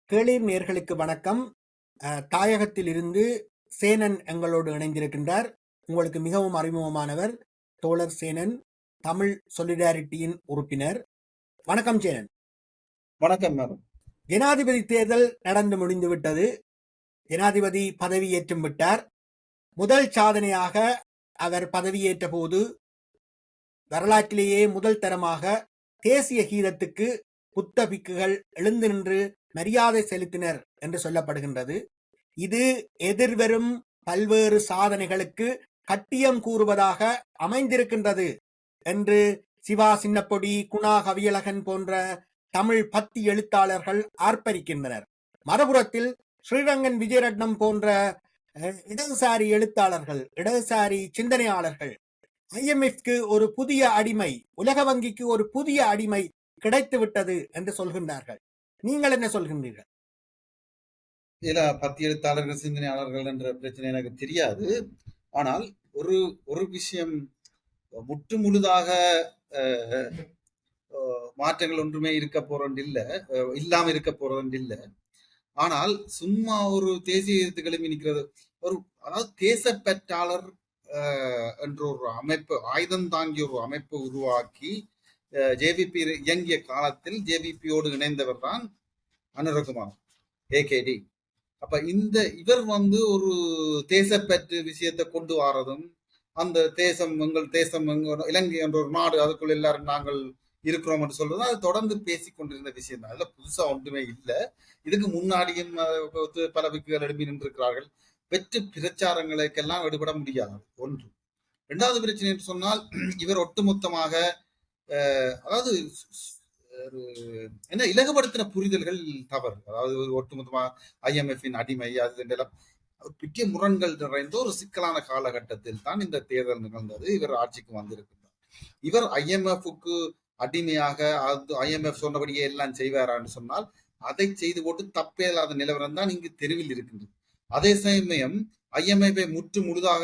கேளீர் நேர்களுக்கு வணக்கம். தாயகத்தில் இருந்து சேனன் எங்களோடு இணைந்திருக்கின்றார். உங்களுக்கு மிகவும் அறிமுகமானவர் தோழர் சேனன், தமிழ் சொலிடாரிட்டியின் உறுப்பினர். வணக்கம் சேனன். வணக்கம் மேடம். ஜனாதிபதி தேர்தல் நடந்து முடிந்துவிட்டது. ஜனாதிபதி பதவியேற்றும் விட்டார். முதல் சாதனையாக அவர் பதவியேற்ற போது வரலாற்றிலேயே முதல் தரமாக தேசிய கீதத்துக்கு புத்த பிக்குகள் எழுந்து நின்று மரியாதை செலுத்தினர் என்று சொல்லப்படுகின்றது. இது எதிர்வரும் பல்வேறு சாதனைகளுக்கு கட்டியம் கூறுவதாக அமைந்திருக்கின்றது என்று சிவா சின்னப்பொடி, குணா கவியழகன் போன்ற தமிழ் பத்தி எழுத்தாளர்கள் ஆர்ப்பரிக்கின்றனர். மறுபுறத்தில் ஸ்ரீரங்கன் விஜயரட்னம் போன்ற இடதுசாரி எழுத்தாளர்கள், இடதுசாரி சிந்தனையாளர்கள் IMFக்கு ஒரு புதிய அடிமை, உலக வங்கிக்கு ஒரு புதிய அடிமை கிடைத்து விட்டது என்று சொல்கின்றார்கள். நீங்கள் என்ன சொல்கின்றீர்கள்? இல்ல, பத்தி எழுத்தாளர்கள், சிந்தனையாளர்கள் என்ற பிரச்சனை எனக்கு தெரியாது. ஆனால் ஒரு விஷயம் முற்று முழுதாக மாற்றங்கள் ஒன்றுமே இருக்க போறது இல்ல, இல்லாம இருக்க போறது இல்ல. ஆனால் சும்மா ஒரு தேசிய எழுத்துக்களும் இருக்கிறது. அதாவது தேசப்பற்றாளர் என்ற ஒரு அமைப்பு, ஆயுதம் தாங்கிய ஒரு அமைப்பு உருவாக்கி ஜேவிபி இயங்கிய காலத்தில் ஜேவிபியோடு இணைந்தவர் தான் அனுரகுமார், AKD. அப்ப இவர் ஒரு தேசப்பற்று விஷயத்தை கொண்டு வாரதும், அந்த தேசம் எங்கள் தேசம், இலங்கை என்ற ஒரு நாடு, அதுக்குள்ள எல்லாரும் நாங்கள் இருக்கிறோம் என்று சொல்றதும் அது தொடர்ந்து பேசிக் கொண்டிருந்த விஷயம் தான். அதுல புதுசா ஒன்றுமே இல்லை. இதுக்கு முன்னாடியும் பல விக்குகள் எழுப்பி நின்றிருக்கிறார்கள். வெற்று பிரச்சாரங்களுக்கெல்லாம் ஈடுபட முடியாது. ஒன்று. இரண்டாவது பிரச்சனை என்று சொன்னால், இவர் ஒட்டுமொத்தமாக அதாவது என்ன இலகுபடுத்தின புரிதல்கள் தவறு. அதாவது ஒட்டுமொத்தமா IMFின் அடிமை, அது எல்லாம் பெரிய முரண்கள் நிறைந்த ஒரு சிக்கலான காலகட்டத்தில் தான் இந்த தேர்தல் நிகழ்ந்தது. இவர் ஆட்சிக்கு வந்திருக்கிறார். இவர் IMFக்கு அடிமையாக IMF சொன்னபடியே எல்லாம் செய்வாரான்னு சொன்னால் அதை செய்து போட்டு தப்பே இல்லாத நிலவரம் தான் இங்கு தெருவில் இருக்கின்றது. அதே சமயம் IMFை முற்று முழுதாக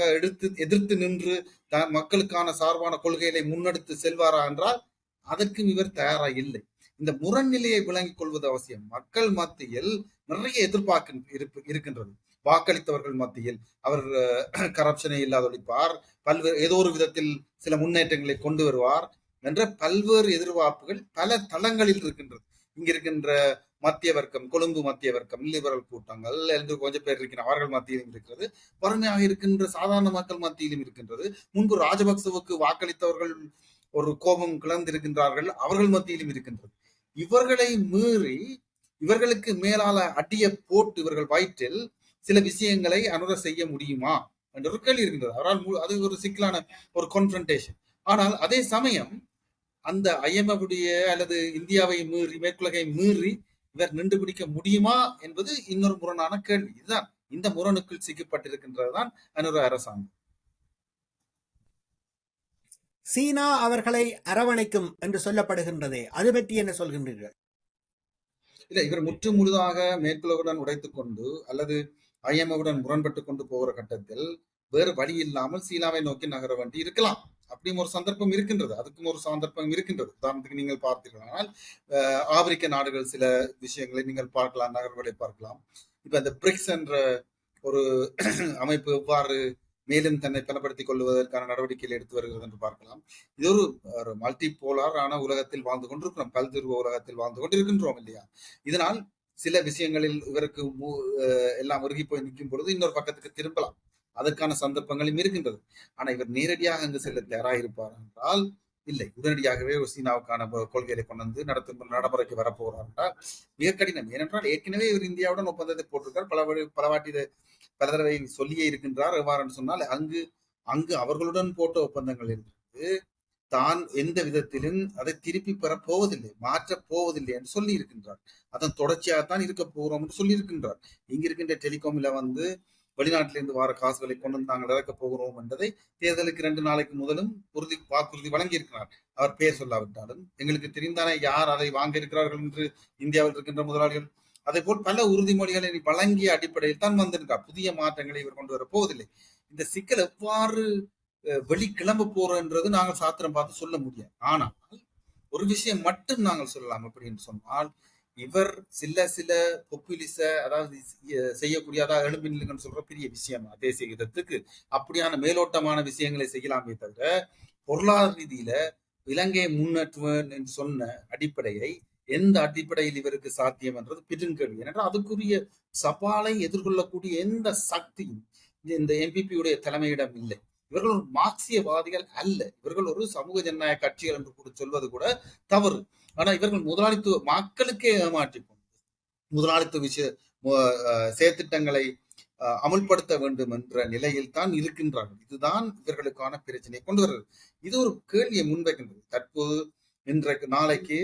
எதிர்த்து நின்று மக்களுக்கான சார்பான கொள்கைகளை முன்னெடுத்து செல்வாரா என்றால் அதற்கும் இவர் தயாரா இல்லை. இந்த முரண்நிலையை விளங்கிக் கொள்வது அவசியம். மக்கள் மத்தியில் நிறைய எதிர்பார்க்க இருக்கின்றது. வாக்களித்தவர்கள் மத்தியில் அவர் கரப்ஷனை இல்லாதொழிப்பார், பல்வேறு ஏதோ ஒரு விதத்தில் சில முன்னேற்றங்களை கொண்டு வருவார் என்ற பல்வேறு எதிர்பார்ப்புகள் பல தளங்களில் இருக்கின்றது. இங்க இருக்கின்ற மத்திய வர்க்கம், கொழும்பு மத்திய வர்க்கம், லிபரல் கூட்டங்கள் என்று கொஞ்சம் பேர் இருக்கிற அவர்கள் மத்தியிலும் இருக்கிறது. வறுமையாக இருக்கின்ற சாதாரண மக்கள் மத்தியிலும் இருக்கின்றது. முன்பு ராஜபக்சவுக்கு வாக்களித்தவர்கள் ஒரு கோபம் கிளர்ந்திருக்கின்றார்கள், அவர்கள் மத்தியிலும் இருக்கின்றது. இவர்களை மீறி இவர்களுக்கு மேலால அடிய போட்டு இவர்கள் வயிற்றில் சில விஷயங்களை அனுர செய்ய முடியுமா என்ற ஒரு கேள்வி இருக்கின்றது. அவரால் அது ஒரு சிக்கலான ஒரு கான்ஃபரன்டேஷன். ஆனால் அதே சமயம் அந்த IMFுடைய அல்லது இந்தியாவை மீறி, மேற்குலகை மீறி இவர் நின்று பிடிக்க முடியுமா என்பது இன்னொரு முரணான கேள்வி. இதுதான் இந்த முரணுக்குள் சிக்கப்பட்டிருக்கின்றதுதான் அனுர அரசாங்கம். சீனா அவர்களை அரவணைக்கும் என்று சொல்லப்படுகின்றதே, அது பற்றி என்ன சொல்கின்றீர்கள்? இல்ல, இவர் முற்று முழுதாக மேற்குலகுடன் உடைத்துக் கொண்டு அல்லது IMFுடன் முரண்பட்டு கொண்டு போகிற கட்டத்தில் வேறு வழி இல்லாமல் சீனாவை நோக்கி நகர வேண்டி இருக்கலாம். அப்படியும் ஒரு சந்தர்ப்பம் இருக்கின்றது. அதுக்கும் ஒரு சந்தர்ப்பம் இருக்கின்றது. உதாரணத்துக்கு நீங்கள் பார்த்தீர்களானால் ஆப்பிரிக்க நாடுகள் சில விஷயங்களை நீங்கள் பார்க்கலாம், நகர்வுகளை பார்க்கலாம். இப்ப இந்த பிரிக்ஸ் என்ற ஒரு அமைப்பு எவ்வாறு மேலும் தன்னை பலப்படுத்திக் கொள்வதற்கான நடவடிக்கைகள் எடுத்து வருகிறது என்று பார்க்கலாம். இது ஒரு மல்டி போலாரான உலகத்தில் வாழ்ந்து கொண்டிருக்கிறோம், பல்துருவ உலகத்தில் வாழ்ந்து கொண்டிருக்கின்றோம் இல்லையா? இதனால் சில விஷயங்களில் இவருக்கு எல்லாம் உருகி போய் நிற்கும் பொழுது இன்னொரு பக்கத்துக்கு திரும்பலாம். அதற்கான சந்தர்ப்பங்களும் இருக்கின்றது. ஆனா இவர் நேரடியாக அங்கு செல்ல தயாராயிருப்பார் என்றால் இல்லை. உடனடியாகவே சீனாவுக்கான கொள்கைகளை கொண்டு வந்து நடைமுறைக்கு வரப்போகிறார் என்றால் மிக கடினம். ஏனென்றால் ஏற்கனவே இவர் இந்தியாவுடன் ஒப்பந்தத்தை போட்டிருக்கார். பல தடவை சொல்லியே இருக்கின்றார். எவ்வாறு சொன்னால் அங்கு அவர்களுடன் போட்ட ஒப்பந்தங்கள் இருந்து தான் எந்த விதத்திலும் அதை திருப்பி பெறப் போவதில்லை, மாற்றப் போவதில்லை என்று சொல்லி இருக்கின்றார். அதன் தொடர்ச்சியாகத்தான் இருக்க போகிறோம் என்று சொல்லி இருக்கின்றார். இங்க இருக்கின்ற டெலிகாம்ல வெளிநாட்டிலிருந்து வார காசுகளை கொண்டு நாங்கள் இறக்கப் போகிறோம் என்பதை தேர்தலுக்கு 2 நாளைக்கு முதலும் வாக்குறுதி வழங்கி இருக்கிறார். அவர் பெயர் சொல்லாவிட்டாலும் எங்களுக்கு தெரிந்தானே யார் அதை வாங்க இருக்கிறார்கள் என்று இந்தியாவில் இருக்கின்ற முதலாளிகள். அதே போல் பல உறுதிமொழிகளை வழங்கிய அடிப்படையில் தான் வந்திருக்கார். புதிய மாற்றங்களை இவர் கொண்டு வர போவதில்லை. இந்த சிக்கல் எவ்வாறு வெளிக்கிளம்ப போறோன்றது நாங்கள் சாத்திரம் பார்த்து சொல்ல முடியாது. ஆனால் ஒரு விஷயம் மட்டும் நாங்கள் சொல்லலாம். அப்படின்னு சொன்னால் இவர் சில சில பொப்புலிச அதாவது செய்யக்கூடிய அதாவது எழும்பின்னு சொல்ற பெரிய விஷயம் தேசிய கீதத்துக்கு அப்படியான மேலோட்டமான விஷயங்களை செய்யலாமே தவிர பொருளாதார ரீதியில இலங்கையை முன்னேற்றுவேன் என்று சொன்ன அடிப்படையை எந்த அடிப்படையில் இவருக்கு சாத்தியம் என்றது பெருங்கேள்வி. ஏனென்றால் அதுக்குரிய சவாலை எதிர்கொள்ளக்கூடிய எந்த சக்தியும் இந்த எம்பிபியுடைய தலைமையிடம் இல்லை. இவர்கள் ஒரு மார்க்சியவாதிகள் அல்ல, இவர்கள் ஒரு சமூக ஜனநாயக கட்சிகள் என்று கூட சொல்வது கூட தவறு. ஆனா இவர்கள் முதலாளித்துவ மக்களுக்கே ஏமாற்றி கொண்டு முதலாளித்துவ விஷய செயற்திட்டங்களை அமுல்படுத்த வேண்டும் என்ற நிலையில் தான் இருக்கின்றார்கள். இதுதான் இவர்களுக்கான பிரச்சனையை கொண்டு வருகிறது. இது ஒரு கேள்வியை முன்வைக்கின்றது. தற்போது இன்றைக்கு நாளைக்கு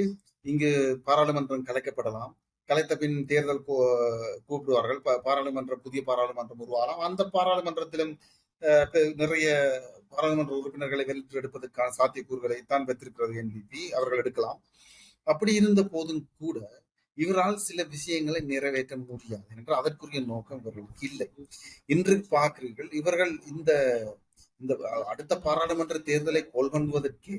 இங்கு பாராளுமன்றம் கலைக்கப்படலாம், கலைத்த பின் தேர்தல் கூப்பிடுவார்கள், பாராளுமன்றம் புதிய பாராளுமன்றம் உருவாகலாம். அந்த பாராளுமன்றத்திலும் நிறைய பாராளுமன்ற உறுப்பினர்களை வென்றெடுப்பதற்கான சாத்தியக்கூறுகளை தான் வைத்திருக்கிறது என்பிபி, அவர்கள் எடுக்கலாம். அப்படி இருந்த போதும் கூட இவரால் சில விஷயங்களை நிறைவேற்ற முடியாது என்றால் அதற்குரிய நோக்கம் இவர்களுக்கு இல்லை. இன்று பார்க்கிறீர்கள், இவர்கள் இந்த இந்த அடுத்த பாராளுமன்ற தேர்தலை கொள்கொள்வதற்கே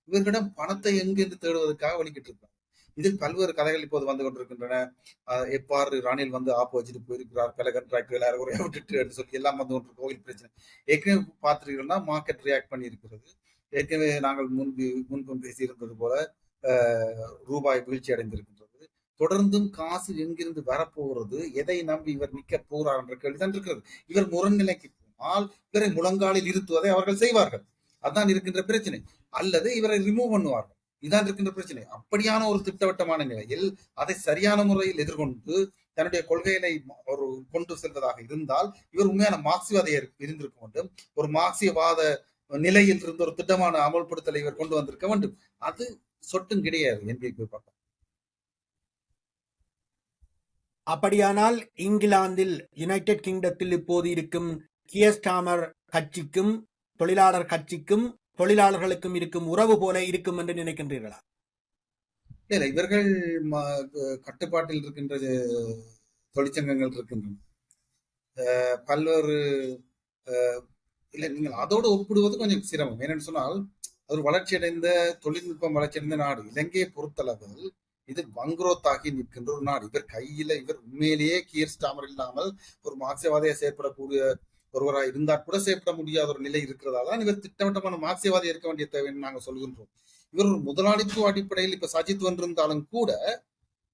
இவர்களிடம் பணத்தை எங்கிருந்து தேடுவதற்காக வலிக்கிட்டு இருக்காங்க. இதில் பல்வேறு கதைகள் இப்போது வந்து கொண்டிருக்கின்றன. எவ்வாறு ராணில் வந்து ஆப்பு வச்சுட்டு போயிருக்கிறார், பல கண்ட்ராக்டுகள் யாரும் விட்டுட்டு சொல்லி எல்லாம் வந்து கொண்டு கோவில் பிரச்சனை. ஏற்கனவே பார்த்துருக்கீங்கன்னா மார்க்கெட் ரியாக்ட் பண்ணி இருக்கிறது. ஏற்கனவே நாங்கள் முன்பும் பேசியிருந்தது போல ரூபாய் வீழ்ச்சி அடைந்திருக்கின்றது. தொடர்ந்தும் காசு எங்கிருந்து வரப்போகிறது, எதை நம்பி இவர் நிற்க போகிறார் என்ற கேள்விதான் இருக்கிறது. இவர் முரண்நிலைக்கு போனால் இவரை முழங்காலில் இருத்துவதை அவர்கள் செய்வார்கள், அதான் இருக்கின்ற பிரச்சனை. அல்லது இவரை ரிமூவ் பண்ணுவார்கள், இதான் இருக்கின்ற பிரச்சனை. அப்படியான ஒரு திட்டவட்டமான நிலையில் அதை சரியான முறையில் எதிர்கொண்டு தன்னுடைய கொள்கைகளை ஒரு கொண்டு செல்வதாக இருந்தால் இவர் உண்மையான மார்க்சியவாதியை இருந்திருக்க வேண்டும். ஒரு மார்க்சியவாத நிலையில் இருந்து ஒரு திட்டமான அமல்படுத்தலை இவர் கொண்டு வந்திருக்க வேண்டும். அது சொட்டும் கிடையாது என்பிபி பக்கம். அப்படியானால் இங்கிலாந்தில் யுனைடெட் கிங்டத்தில் இப்போது இருக்கும் கியர் ஸ்டாமர் கட்சிக்கும் தொழிலாளர் கட்சிக்கும் தொழிலாளர்களுக்கும் இருக்கும் உறவு போல இருக்கும் என்று நினைக்கின்றீர்களா? இல்ல, இவர்கள் கட்டுப்பாட்டில் இருக்கின்ற தொழிற்சங்கங்கள் இருக்கின்றன. பல்வேறு இல்லை, நீங்கள் அதோடு ஒப்பிடுவது கொஞ்சம் சிரமம். ஏனென்று சொன்னால் ஒரு வளர்ச்சியடைந்த தொழில்நுட்பம் வளர்ச்சியடைந்த நாடு. இலங்கையை பொறுத்தளவில் இது வங்குரோத்தாகி நிற்கின்ற ஒரு நாடு. இவர் கையில இவர் உண்மையிலேயே கீர் ஸ்டாமர் இல்லாமல் ஒரு மார்க்சியவாதியை செயற்படக்கூடிய ஒருவராக இருந்தால் கூட செயற்பட முடியாத ஒரு நிலை இருக்கிறதால தான் இவர் திட்டவட்டமான மார்க்சியவாதி இருக்க வேண்டிய தேவைன்னு நாங்கள் சொல்கின்றோம். இவர் ஒரு முதலாளித்துவ அடிப்படையில் இப்ப சஜித் வந்திருந்தாலும் கூட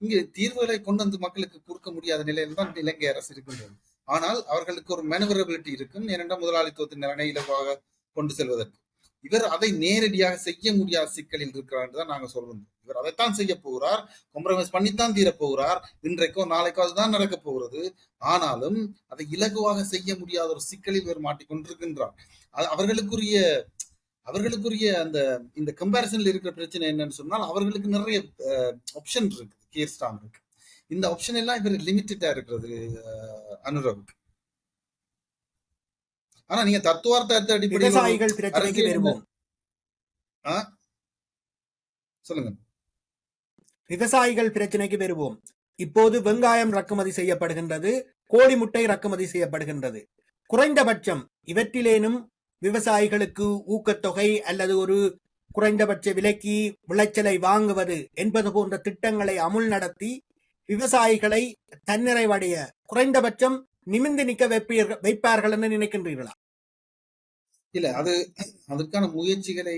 இங்கு தீர்வுகளை கொண்டு வந்து மக்களுக்கு கொடுக்க முடியாத நிலையில் தான் இலங்கை அரசு இருக்கின்றது. ஆனால் அவர்களுக்கு ஒரு மேனுவரபிலிட்டி இருக்கும், ஏனென்றால் முதலாளித்துவத்தின் நிலைமை இலவாக கொண்டு செல்வதற்கு. இவர் அதை நேரடியாக செய்ய முடியாத சிக்கலில் இருக்கிறார் என்றுதான் நாங்க சொல்றோம். இவர் அதைத்தான் செய்ய போகிறார், காம்ப்ரமைஸ் பண்ணித்தான் தீர போகிறார். இன்றைக்கோ நாளைக்கோ அதுதான் நடக்க போகிறது. ஆனாலும் அதை இலகுவாக செய்ய முடியாத ஒரு சிக்கலில் இவர் மாட்டிக்கொண்டிருக்கின்றார். அவர்களுக்குரிய அந்த இந்த கம்பேரிசன்ல இருக்கிற பிரச்சனை என்னன்னு சொன்னால் அவர்களுக்கு நிறைய ஆப்ஷன் இருக்கு, கியர் ஸ்டாமருக்கு. இந்த ஆப்ஷன் எல்லாம் இவர் லிமிட்டடா இருக்கிறது அனுரவுக்கு. ஆனா நீங்க தத்துவார்த்த விவசாயிகள் பிரச்சனைக்கு வருவோம். சொல்லுங்க. விவசாயிகள் பிரச்சனைக்கு வருவோம். இப்போது வெங்காயம் இறக்குமதி செய்யப்படுகின்றது, கோழி முட்டை இறக்குமதி செய்யப்படுகின்றது. குறைந்தபட்சம் இவற்றிலேனும் விவசாயிகளுக்கு ஊக்கத்தொகை அல்லது ஒரு குறைந்தபட்ச விலைக்கு விளைச்சலை வாங்குவது என்பது போன்ற திட்டங்களை அமுல் நடத்தி விவசாயிகளை தன்னிறைவடைய குறைந்தபட்சம் நிமிர்ந்து நிற்க வைப்பார்கள் என்று நினைக்கின்றீர்களா? இல்ல, அதற்கான முயற்சிகளை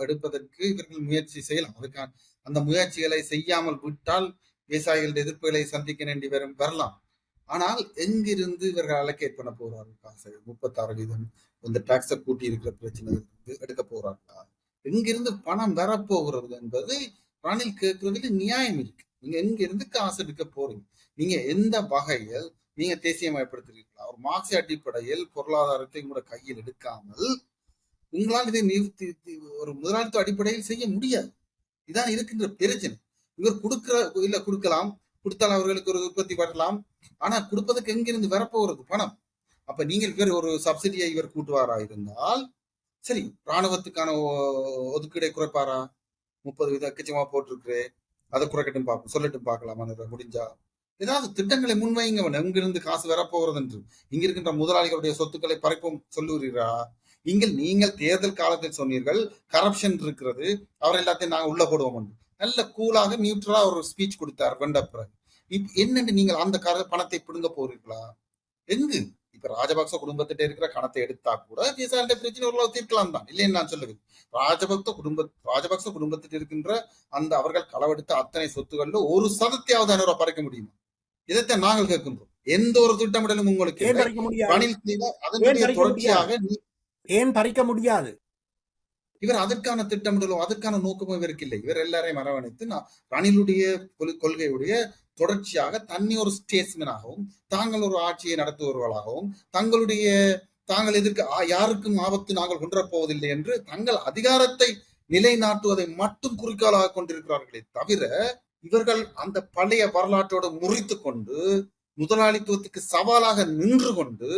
எடுப்பதற்கு இவர்கள் முயற்சி செய்யலாம். அதுக்கான அந்த முயற்சிகளை செய்யாமல் விட்டால் விவசாயிகளுடைய எதிர்ப்புகளை சந்திக்க வேண்டி வரலாம். ஆனால் எங்கிருந்து இவர்கள் அலோகேட் பண்ண போறார்கள் காசு? 36% இந்த டாக்ஸை கூட்டி இருக்கிற பிரச்சனை எடுக்க போறாங்களா? எங்கிருந்து பணம் வரப்போகிறது என்பது ரணில் கேட்கறதுல நியாயம் இருக்கு. நீங்க எங்கிருந்து காசு எடுக்க போறீங்க? நீங்க எந்த வகையில் நீங்க தேசியமயப்படுத்துறீங்களா? ஒரு மார்க்சிய அடிப்படையில் பொருளாதாரத்தை கூட கையில் எடுக்காமல் உங்களால் இதை நிறுத்தி ஒரு முதலாளித்துவ அடிப்படையில் செய்ய முடியாது. இதான் இருக்கின்ற பிரச்சனை. இவர் கொடுக்கலாம், கொடுத்தால் அவர்களுக்கு ஒரு உற்பத்தி வரலாம். ஆனா கொடுப்பதற்கு எங்கிருந்து வரப்போகிறது பணம்? அப்ப நீங்கள் இவர் ஒரு சப்சிடியை இவர் கூட்டுவாரா இருந்தால் சரி, ராணுவத்துக்கான ஒதுக்கீடை குறைப்பாரா? 30% அக்கச்சமா போட்டிருக்கு, அதை குறைக்கட்டும் பார்ப்போம், சொல்லட்டும் பார்க்கலாமா முடிஞ்சா. ஏதாவது திட்டங்களை முன்வைங்க. எங்கிருந்து காசு வரப்போகிறது என்று இங்க இருக்கின்ற முதலாளிகளுடைய சொத்துக்களை பறிப்போம் சொல்லுகிறீரா? நீங்கள் தேர்தல் காலத்தில் சொன்னீர்கள் கரப்ஷன் இருக்கிறது, அவர் எல்லாத்தையும் நாங்க உள்ள போடுவோம். நல்ல கூலாக நியூட்ரலா ஒரு ஸ்பீச் கொடுத்தார் வெண்ட பிறகு. என்னன்னு நீங்கள் அந்த பணத்தை பிடுங்க போறீர்களா? எங்கு இப்ப ராஜபக்ச குடும்பத்திட்ட இருக்கிற கணத்தை எடுத்தா கூட விசாரணை பிரச்சனை ஒரு தீர்க்கலாம் தான், இல்லைன்னு நான் சொல்லுவேன். ராஜபக்ச குடும்பத்தில் இருக்கின்ற அந்த அவர்கள் களவெடுத்த அத்தனை சொத்துக்கள்ல ஒரு சதத்தையாவது அனுரா பறிக்க முடியுமா? இதைத்தான் நாங்கள் கேட்கின்றோம். எந்த ஒரு திட்டமிடலும் உங்களுக்கு ஏன் பறிக்க முடியாது? ரணில் செய்த அதனுடைய தொடர்ச்சியாக ஏன் பறிக்க முடியாது? இவர் அதற்கான திட்டமிடலோ அதற்கான நோக்கமோ இவருக்கு இல்லை. இவர் எல்லாரையும் அரவணைத்து ரணிலுடைய கொள்கையுடைய தொடர்ச்சியாக தண்ணி ஒரு ஸ்டேட்ஸ்மேனாகவும் தாங்கள் ஒரு ஆட்சியை நடத்துபவர்களாகவும் தாங்கள் எதிர்க்க யாருக்கும் ஆபத்து நாங்கள் கொன்றப் போவதில்லை என்று தங்கள் அதிகாரத்தை நிலைநாட்டுவதை மட்டும் குறிக்கோளாக கொண்டிருக்கிறார்களே தவிர, இவர்கள் அந்த பழைய வரலாற்றோடு முறித்து கொண்டு முதலாளித்துவத்துக்கு சவாலாக நின்று கொண்டு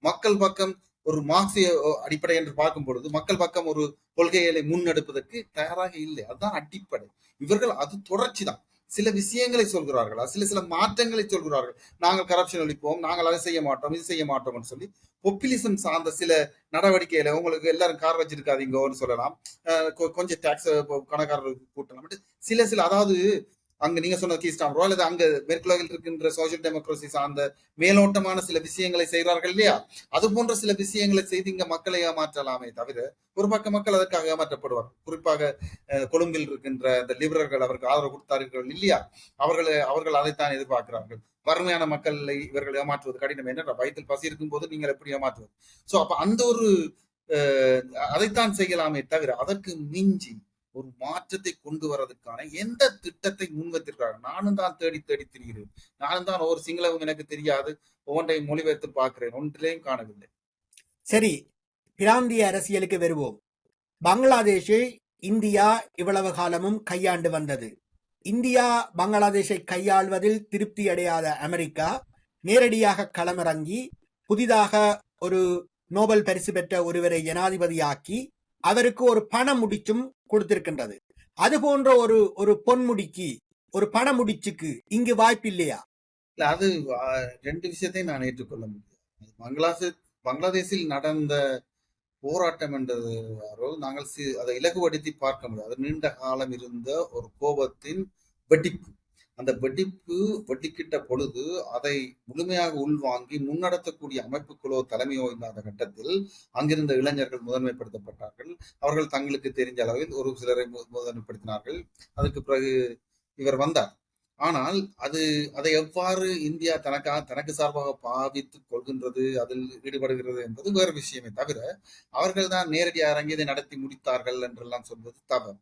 மக்கள் பக்கம் ஒரு மார்க்சிய அடிப்படை என்று பார்க்கும் பொழுது மக்கள் பக்கம் ஒரு கொள்கைகளை முன்னெடுப்பதற்கு தயாராக இல்லை. அதுதான் அடிப்படை. இவர்கள் அது தொடர்ச்சி தான். சில விஷயங்களை சொல்கிறார்களா, சில மாற்றங்களை சொல்கிறார்கள். நாங்கள் கரப்ஷன் ஒழிப்போம், நாங்கள் அதை செய்ய மாட்டோம், இது செய்ய மாட்டோம்னு சொல்லி பொப்புலிசம் சார்ந்த சில நடவடிக்கையில உங்களுக்கு எல்லாரும் கார் வச்சிருக்காதீங்கன்னு சொல்லலாம், கொஞ்சம் டாக்ஸ் கணக்காரர்களுக்கு கூட்டலாம், சில அதாவது அங்க நீங்க சொன்ன கீஸ்டாம்ரோ அல்லது அங்க மேற்குலகில் இருக்கின்ற சோசியல் டெமோக்ரஸி சார்ந்த மேலோட்டமான சில விஷயங்களை செய்கிறார்கள் இல்லையா, அது போன்ற சில விஷயங்களை செய்து இங்க மக்களை ஏமாற்றலாமே தவிர ஒரு பக்க மக்கள் அதற்காக ஏமாற்றப்படுவார். குறிப்பாக கொழும்பில் இருக்கின்ற இந்த லிபரர்கள் அவருக்கு ஆதரவு கொடுத்தார்கள் இல்லையா, அவர்கள் அதைத்தான் எதிர்பார்க்கிறார்கள். வறுமையான மக்களை இவர்கள் ஏமாற்றுவது கடினம். என்ன வயிற்றில் பசி இருக்கும் போது நீங்கள் எப்படி ஏமாற்றுவது? சோ அப்ப அந்த ஒரு அதைத்தான் செய்யலாமே தவிர அதற்கு மிஞ்சி ஒரு மாற்றத்தை கொண்டு வரதுக்கான எந்த திட்டத்தை முன்வைத்திருக்கிறார்கள்? நானும் தான் தேடி திரிகிறேன். நானும் தான் ஒரு சிங்களவும் எனக்கு தெரியாது, ஒவ்வொன்றையும் மொழிபெயர்த்து பார்க்கிறேன், ஒன்றிலையும் காணவில்லை. சரி, பிராந்திய அரசியலுக்கு வருவோம். பங்களாதேஷை இந்தியா இவ்வளவு காலமும் கையாண்டு வந்தது. இந்தியா பங்களாதேஷை கையாள்வதில் திருப்தி அடையாத அமெரிக்கா நேரடியாக களமிறங்கி புதிதாக ஒரு நோபல் பரிசு பெற்ற ஒருவரை ஜனாதிபதியாக்கி அவருக்கு ஒரு பண முடிச்சும் கொடுத்திருக்கின்றது. அது போன்ற ஒரு பொன்முடிக்கு, ஒரு பண முடிச்சுக்கு இங்கு வாய்ப்பு இல்லையா? அது ரெண்டு விஷயத்தையும் நான் ஏற்றுக்கொள்ள முடியும். பங்களாதேஷில் நடந்த போராட்டம் என்றது நாங்கள் அதை இலகுபடுத்தி பார்க்க முடியாது. நீண்ட காலம் இருந்த ஒரு கோபத்தின் வெடிப்பு. அந்த வெடிக்கிட்ட பொழுது அதை முழுமையாக உள்வாங்கி முன்னடத்தக்கூடிய அமைப்புகளோ தலைமையோ இல்லாத கட்டத்தில் அங்கிருந்த இளைஞர்கள் முதன்மைப்படுத்தப்பட்டார்கள். அவர்கள் தங்களுக்கு தெரிஞ்ச அளவில் ஒரு சிலரை முதன்மைப்படுத்தினார்கள். அதுக்கு பிறகு இவர் வந்தார். ஆனால் அதை எவ்வாறு இந்தியா தனக்கு சார்பாக பாவித்துக் கொள்கின்றது, அதில் ஈடுபடுகிறது என்பது வேறு விஷயமே தவிர, அவர்கள் தான் நேரடியாக அரங்கி இதை நடத்தி முடித்தார்கள் என்றெல்லாம் சொல்வது தவறு.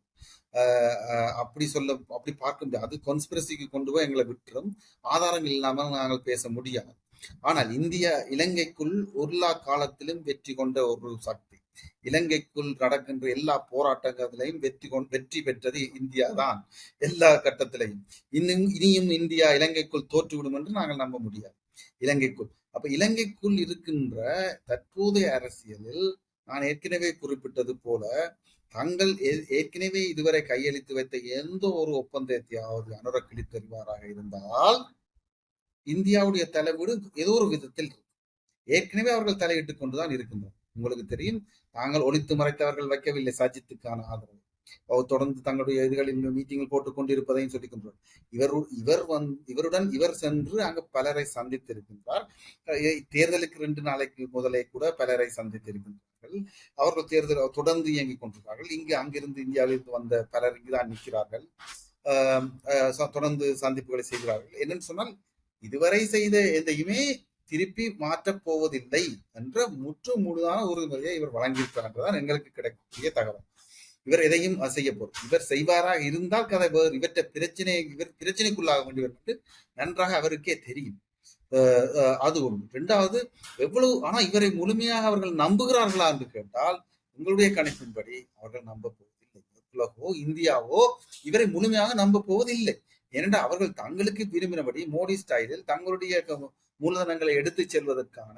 அப்படி பார்க்க முடியாது. அது கான்ஸ்பிரசிக்கு கொண்டு போய் எங்களை விட்டுரும். ஆதாரங்கள் இல்லாமல் நாங்கள் பேச முடியாது. ஆனால் இந்தியா இலங்கைக்குள் எல்லா காலத்திலும் வெற்றி கொண்ட ஒரு சக்தி. இலங்கைக்குள் நடக்கின்ற எல்லா போராட்டங்களிலையும் வெற்றி பெற்றது இந்தியா தான். எல்லா கட்டத்திலையும் இனியும் இந்தியா இலங்கைக்குள் தோற்றுவிடும் என்று நாங்கள் நம்ப முடியாது. இலங்கைக்குள் அப்ப இலங்கைக்குள் இருக்கின்ற தற்போதைய அரசியலில் நான் ஏற்கனவே குறிப்பிட்டது போல தங்கள் ஏற்கனவே இதுவரை கையளித்து வைத்த எந்த ஒரு ஒப்பந்தத்தையாவது அனுர கிழித்தறிவாராக இருந்தால் இந்தியாவுடைய தலைவீடு ஏதோ ஒரு விதத்தில் ஏற்கனவே அவர்கள் தலையிட்டுக் கொண்டுதான் இருக்கின்றனர். உங்களுக்கு தெரியும், தாங்கள் ஒழித்து மறைத்தவர்கள் வைக்கவில்லை சஜித்துக்கான ஆதரவு. தொடர்ந்து தங்களுடைய இதுகளில் மீட்டிங்கில் போட்டுக் கொண்டிருப்பதையும் சொல்லிக் கொண்டார். இவருடன் இவர் சென்று அங்கு பலரை சந்தித்திருக்கின்றார். தேர்தலுக்கு 2 நாளைக்கு முதலே கூட பலரை சந்தித்திருக்கின்றார்கள். அவர்கள் தேர்தல் தொடர்ந்து இயங்கிக் கொண்டிருக்கிறார்கள். அங்கிருந்து இந்தியாவிலிருந்து வந்த பலர் இங்குதான் நிற்கிறார்கள். தொடர்ந்து சந்திப்புகளை செய்கிறார்கள். என்னன்னு சொன்னால் இதுவரை செய்த எதையுமே திருப்பி மாற்றப் போவதில்லை என்ற முழுதான உறுதிமொழியை இவர் வழங்கியிருக்கிறார் எங்களுக்கு கிடைக்கக்கூடிய தகவல். இவர் எதையும் செய்ய போறார். இவர் செய்வாராக இருந்தால் கதை வேறு. இவர் பிரச்சனைக்குள்ளாக வேண்டியவர் என்று நன்றாக அவருக்கே தெரியும். அது ஒன்று. 2வது, எவ்வளவு ஆனா இவரை முழுமையாக அவர்கள் நம்புகிறார்களா என்று கேட்டால் உங்களுடைய கணிப்பின்படி அவர்கள் நம்ப போவதில்லை. உலகோ இந்தியாவோ இவரை முழுமையாக நம்ப போவதில்லை. ஏனென்றால் அவர்கள் தங்களுக்கு விரும்பினபடி மோடி ஸ்டைலில் தங்களுடைய மூலதனங்களை எடுத்து செல்வதற்கான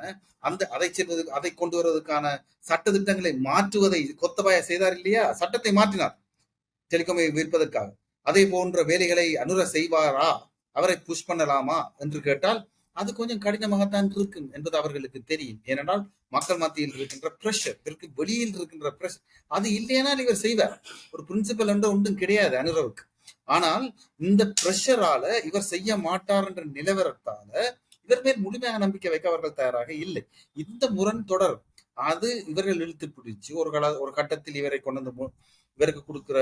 அதை கொண்டு வருவதற்கான சட்ட திட்டங்களை மாற்றுவதை கொத்தபாய செய்தார் இல்லையா? சட்டத்தை மாற்றினார் டெலிகாமை விற்பதற்காக. அதே போன்ற வேலைகளை அனுர செய்வாரா, அவரை புஷ் பண்ணலாமா என்று கேட்டால் அது கொஞ்சம் கடினமாகத்தான் இருக்கும் என்பது அவர்களுக்கு தெரியும். ஏனென்றால் மக்கள் மத்தியில் இருக்கின்ற பிரஷர், இதற்கு வெளியில் இருக்கின்ற பிரஷர் அது இல்லையானால் இவர் செய்வார். ஒரு பிரின்சிபல் என்று ஒன்றும் கிடையாது அனுரவுக்கு. ஆனால் இந்த பிரஷரால இவர் செய்ய மாட்டார் என்ற நிலவரத்தால இவர் மேல் முழுமையாக நம்பிக்கை வைக்க அவர்கள் தயாராக இல்லை. இந்த முரண் தொடர் அது இவர்கள் இழுத்து பிடிச்சு ஒரு கட்டத்தில் இவரை கொண்டு வந்து இவருக்கு கொடுக்கிற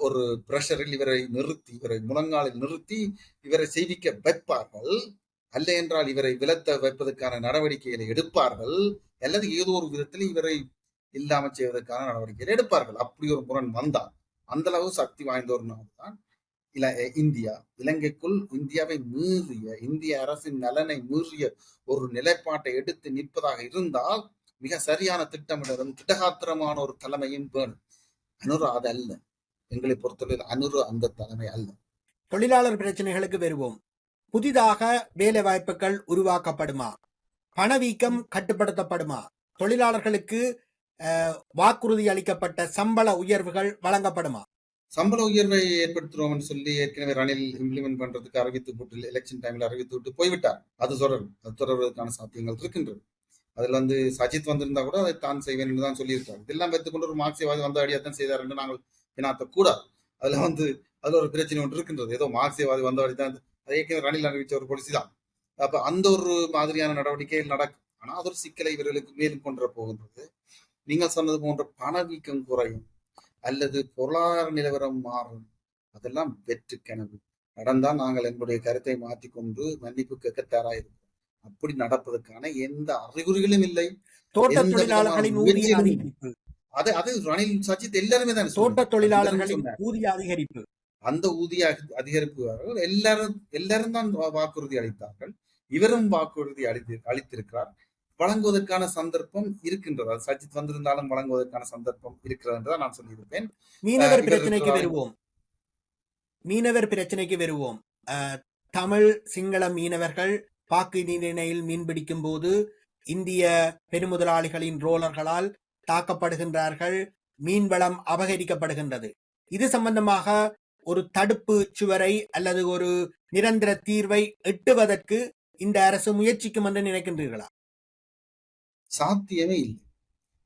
ஒரு பிரஷரில் இவரை நிறுத்தி, இவரை முழங்காலில் நிறுத்தி இவரை செய்விக்க வைப்பார்கள். அல்ல என்றால் இவரை விலத்த வைப்பதற்கான நடவடிக்கைகளை எடுப்பார்கள், அல்லது ஏதோ ஒரு விதத்தில் இவரை இல்லாமல் செய்வதற்கான நடவடிக்கைகளை எடுப்பார்கள். அப்படி ஒரு முரண் வந்தால் அந்த அளவு சக்தி வாய்ந்த ஒரு நாடு தான் இந்தியா. இலங்கைக்குள் இந்தியாவை மீறிய, இந்திய அரசின் நலனை மீறிய ஒரு நிலைப்பாட்டை எடுத்து நிற்பதாக இருந்தால் மிக சரியான திட்டமிடலும் திட்டகாத்திரமான ஒரு தலைமையும் வேணும். அனுர அது அல்ல, எங்களை பொறுத்தவரையில் அனுர அந்த தலைமை அல்ல. தொழிலாளர் பிரச்சனைகளுக்கு வருவோம். புதிதாக வேலை வாய்ப்புகள் உருவாக்கப்படுமா? பணவீக்கம் கட்டுப்படுத்தப்படுமா? தொழிலாளர்களுக்கு வாக்குறுதி அளிக்கப்பட்ட சம்பள உயர்வுகள் வழங்கப்படுமா? சம்பள உயர்வை ஏற்படுத்துறோம் என்று சொல்லி ஏற்கனவே ரணில் இம்ப்ளிமெண்ட் பண்றதுக்கு அறிவித்து போட்டு எலெக்ஷன் டைம்ல அறிவித்து விட்டு போய்விட்டார். அது தொடர்வதற்கான சாத்தியங்கள் இருக்கின்றது. அதுல சஜித் வந்திருந்தா கூட அதை தான் செய்வேன் என்று தான் சொல்லியிருக்காரு. இதெல்லாம் வைத்துக்கொண்டு ஒரு மார்க்சியவாதி வந்த அடியாத்தான் செய்தார் என்று நாங்கள் பினாத்த கூடாது. அதுல ஒரு பிரச்சனை ஒன்று இருக்கின்றது. ஏதோ மார்க்சியவாதி வந்த அடிதான், அது ஏற்கனவே ரணில் அறிவிச்ச ஒரு பொலிசி தான். அப்ப அந்த ஒரு மாதிரியான நடவடிக்கைகள் நடக்கும். ஆனா அது ஒரு சிக்கலை இவர்களுக்கு மேலும் கொண்டு போகின்றது. நீங்கள் சொன்னது போன்ற பணவீக்கம் குறையும் அல்லது பொருளாதார நிலவரம் மாறும், அதெல்லாம் வெற்று கனவு. நடந்தால் நாங்கள் எங்களுடைய கருத்தை மாற்றிக்கொண்டு மன்னிப்பு கேட்க தயாராயிருக்கிறோம். அப்படி நடப்பதற்கான எந்த அறிகுறிகளும் இல்லை. தோட்ட தொழிலாளர்களின் ஊதிய அதிகரிப்பு, அது ரணில் சஜித் எல்லாருமே தான் தோட்ட தொழிலாளர்களின் ஊதிய அதிகரிப்பு, அந்த ஊதிய அதிகரிப்பு எல்லாரும் தான் வாக்குறுதி அளித்தார்கள். இவரும் வாக்குறுதி அளித்திருக்கிறார். வழங்குவதற்கான சந்தர்ப்பம் இருக்கின்றது. அது சஜித் வந்திருந்தாலும் வழங்குவதற்கான சந்தர்ப்பம் இருக்கிறது என்றுதான் நான் சொல்லியிருப்பேன். மீனவர் பிரச்சனைக்கு வருவோம். தமிழ் சிங்கள மீனவர்கள் பாக்கு நீரிணையில் மீன்பிடிக்கும் போது இந்திய பெருமுதலாளிகளின் ரோலர்களால் தாக்கப்படுகின்றார்கள், மீன்வளம் அபகரிக்கப்படுகின்றது. இது சம்பந்தமாக ஒரு தடுப்பு சுவரை அல்லது ஒரு நிரந்தர தீர்வை எட்டுவதற்கு இந்த அரசு முயற்சிக்கும் என்று நினைக்கின்றீர்களா? சாத்தியமே இல்லை.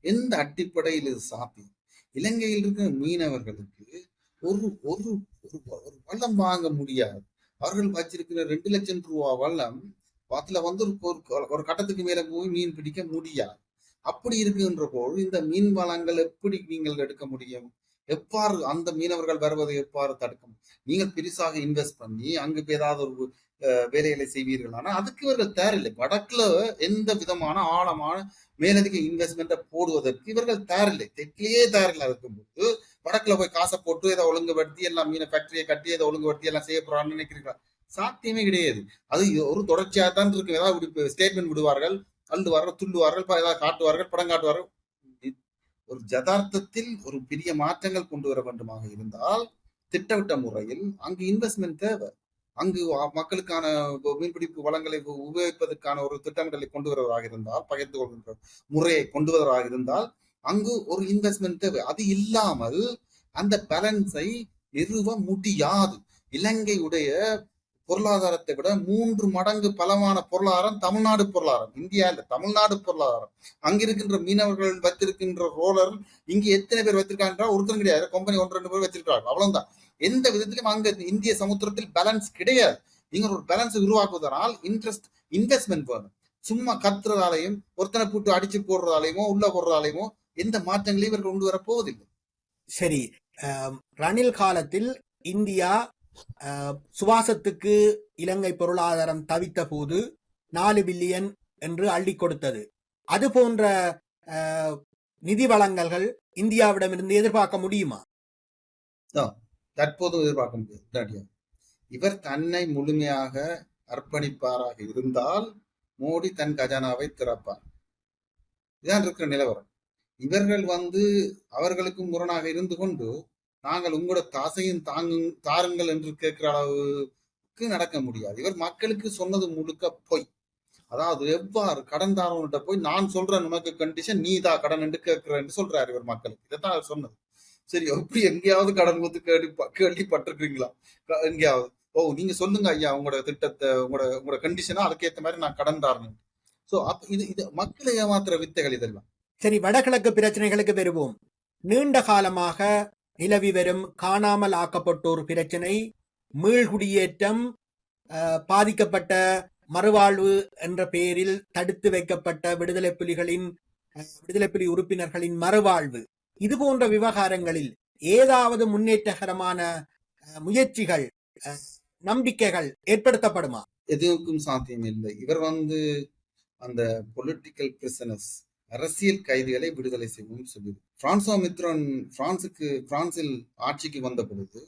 எந்த அடிப்படையில் இது சாத்தியம்? இலங்கையில் இருக்கிற மீனவர்களுக்கு ஒரு ஒரு வளம் வாங்க முடியாது. அவர்கள் வச்சிருக்கிற 2 லட்சம் ரூபாய் வளம் அதுல ஒரு கட்டத்துக்கு மேல போய் மீன் பிடிக்க முடியாது. அப்படி இருக்குன்ற போது இந்த மீன் வளங்கள் எப்படி நீங்கள் எடுக்க முடியும்? எவ்வாறு அந்த மீனவர்கள் வருவதை எவ்வாறு தடுக்கும்? நீங்கள் பெருசாக இன்வெஸ்ட் பண்ணி அங்கு ஏதாவது ஒரு வேலைகளை செய்வீர்கள். ஆனா அதுக்கு இவர்கள் தயாரில்லை. வடக்குல எந்த விதமான ஆழமான மேலதிக இன்வெஸ்ட்மெண்ட்டை போடுவதற்கு இவர்கள் தயாரில்லை. தெற்கிலேயே தயாரில்லை. இருக்கும்போது வடக்குல போய் காசை போட்டு ஏதோ ஒழுங்குபடுத்தி எல்லாம் மீன ஃபேக்டரியை கட்டி ஏதோ ஒழுங்குபடுத்தி எல்லாம் செய்ய போறான்னு நினைக்கிறீங்களா? சாத்தியமே கிடையாது. அது ஒரு தொடர்ச்சியாக தான் இருக்கு. ஏதாவது ஸ்டேட்மெண்ட் விடுவார்கள், அள்ளுவார்கள், துள்ளுவார்கள், ஏதாவது காட்டுவார்கள், படம் காட்டுவார்கள். ஒரு யதார்த்தத்தில் ஒரு பெரிய மாற்றங்கள் கொண்டு வர வேண்டுமாக இருந்தால் திட்டமிட்ட முறையில் அங்கு இன்வெஸ்ட்மெண்ட் தேவை. அங்கு மக்களுக்கான மீன்பிடிப்பு வளங்களை உபயோகிப்பதற்கான ஒரு திட்டமிடலை கொண்டு வருவதாக இருந்தால், பகிர்ந்து கொள்கின்ற முறையை கொண்டு வருவதாக இருந்தால் அங்கு ஒரு இன்வெஸ்ட்மெண்ட் தேவை. அது இல்லாமல் அந்த பேலன்ஸை நிறுவ முடியாது. இலங்கையுடைய பொருளாதாரத்தை விட 3 மடங்கு பலமான பொருளாதாரம் தமிழ்நாடு பொருளாதாரம். இந்தியா இல்ல, தமிழ்நாடு பொருளாதாரம். அங்கிருக்கின்ற மீனவர்கள் வைத்திருக்கின்ற ரோலர் இங்கு எத்தனை பேர் வைத்திருக்காங்க? ஒருத்தரும் கிடையாது. கம்பெனி 1-2 பேர் வச்சிருக்காங்க, அவ்வளவுதான். எந்த விதத்திலும் அங்க இந்திய சமுத்திரத்தில் பேலன்ஸ் கிடையாது. நீங்க ஒரு பேலன்ஸ் உருவாக்குவதனால் இன்வெஸ்ட்மெண்ட் வேணும். சும்மா கத்துறதாலையும் ஒருத்தனை போட்டு அடிச்சு போடுறதாலையுமோ உள்ள போடுறதாலையுமோ எந்த மாற்றங்களையும் இவர்கள் கொண்டு வர போவதில்லை. சரி, ரணில் காலத்தில் இந்தியா சுவாசத்துக்கு இலங்கை பொருளாதாரம் தவித்த போது 4 பில்லியன் என்று அள்ளி கொடுத்தது. அது போன்ற நிதி வழங்கல்கள் இந்தியாவிடமிருந்து எதிர்பார்க்க முடியுமா? தற்போது எதிர்பார்க்க முடியாது. இவர் தன்னை முழுமையாக அர்ப்பணிப்பாராக இருந்தால் மோடி தன் கஜானாவை திறப்பார். இதான் இருக்கிற நிலவரம். இவர்கள் அவர்களுக்கு முரணாக இருந்து கொண்டு நாங்கள் உங்களோட தாசையும் தாருங்கள் என்று கேட்கிற அளவுக்கு நடக்க முடியாது. இவர் மக்களுக்கு சொன்னது முழுக்க பொய். அதாவது எவ்வாறு கடன் தாரவன்கிட்ட போய் நான் சொல்றேன் உனக்கு கண்டிஷன் நீ தான் கடன் என்று கேட்கிறேன்னு சொல்றாரு இவர் மக்களுக்கு. இதைத்தான் அவர் சொன்னது. சரி, எப்படி எங்கேயாவது கடன் கொடுத்து கேள்விப்பட்டிருக்கீங்களா? எங்கேயாவது நீங்க சொல்லுங்க ஐயா உங்களோட திட்டத்தை, உங்களோட கண்டிஷனா அதுக்கேற்ற மாதிரி நான் கடன் தாரணும். சோ அப்ப இது மக்களை ஏமாத்துற வித்தைகள் இதெல்லாம். சரி, வடகிழக்கு பிரச்சனைகளுக்கு வருவோம். நீண்ட காலமாக நிலவி வரும் காணாமல் ஆக்கப்பட்டோர் பிரச்சனை, மீள்குடியேற்றம், பாதிக்கப்பட்ட மறுவாழ்வு என்ற பெயரில் தடுத்து வைக்கப்பட்ட விடுதலை புலி உறுப்பினர்களின் மறுவாழ்வு, இது போன்ற விவகாரங்களில் ஏதாவது முன்னேற்றகரமான முயற்சிகள், நம்பிக்கைகள் ஏற்படுத்தப்படுமா? எதுவுக்கும் சாத்தியம் இல்லை. இவர் அந்த பொலிட்டிக்கல் பிரிசனர்ஸ், அரசியல் கைதிகளை விடுதலை செய்வோம் சொல்லி பிரான்சுவா மித்ரான் பிரான்சில் ஆட்சிக்கு வந்த பொழுது